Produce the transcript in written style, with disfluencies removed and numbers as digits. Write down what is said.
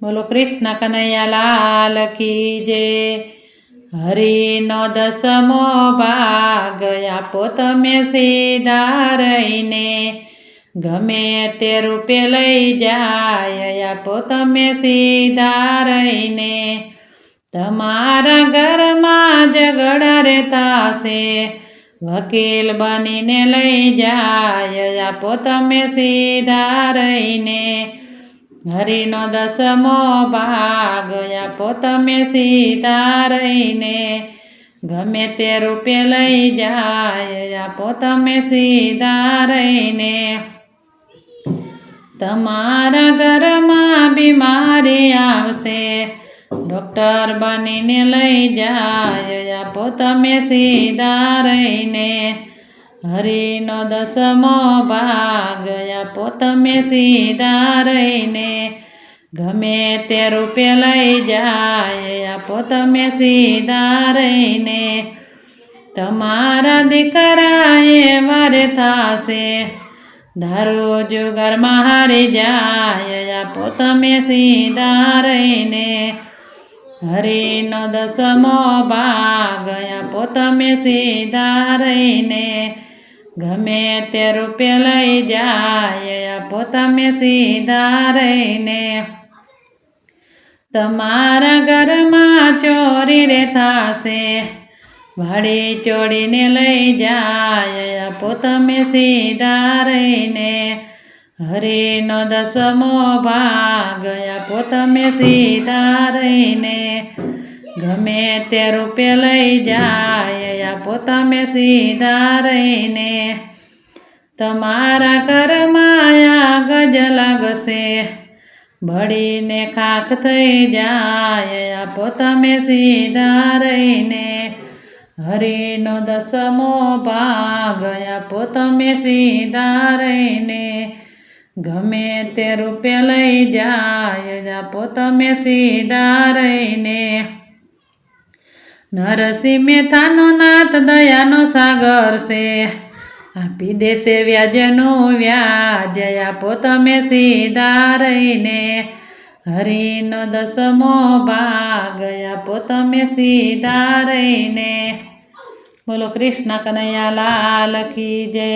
બોલો કૃષ્ણ કનૈયા લાલ કી જય। હરિનો દસમો ભાગ આપો તમે સીધા રહીને, ગમે તે રૂપે લઈ જાય આપો તમે સીધા રહીને। તમારા ઘરમાં ઝઘડા રે થાશે, વકીલ બનીને લઈ જાય આપો તમે સીધા રહીને। હરિનો દસમો ભાગ આપો તમે સીધા રહીને, ગમે તે રૂપે લઈ જાય આપો તમે સીધા રહીને। તમારા ઘરમાં બીમારી આવશે, ડૉક્ટર બનીને લઈ જાય આપો તમે સીધા રહીને। હરિનો દસમો ભાગ આપો તમે સીધા રહીને, ગમે તે રૂપે લઈ જાય આપો તમે સીધા રહીને। તમારા દીકરા એવા રે થાશે, દારૂ જુગારમાં હારી જાય આપો તમે સીધા રહીને। હરિનો દસમો ભાગ આપો તમે સીધા રહીને, ગમે તે રૂપે લઈ જાય આપો તમે સીધા રહીને। તમારા ઘરમાં ચોરી રે થાશે, વાડી ચોરીને લઈ જાય આપો તમે સીધા રહીને। હરિનો દસમો ભાગ આપો તમે સીધા રહીને, ગમે તે રૂપે લઈ જાય આપો તમે સીધા રહીને। તમારા ઘરમાં આગ જ લાગશે, બળીને ખાખ થઈ જાય આપો તમે સીધા રહીને। હરિનો દસમો ભાગ આપો તમે સીધા રહીને, ગમે તે રૂપે લઈ જાય આપો તમે સીધા રહીને। નરસિંહ મહેતાનો નાથ દયાનો સાગર છે, આપી દેશે વ્યાજનું વ્યાજ આપો તમે સીધા રહીને। હરિનો દસમો ભાગ આપો તમે સીધા રહીને। બોલો કૃષ્ણ કનૈયા લાલ કી જય।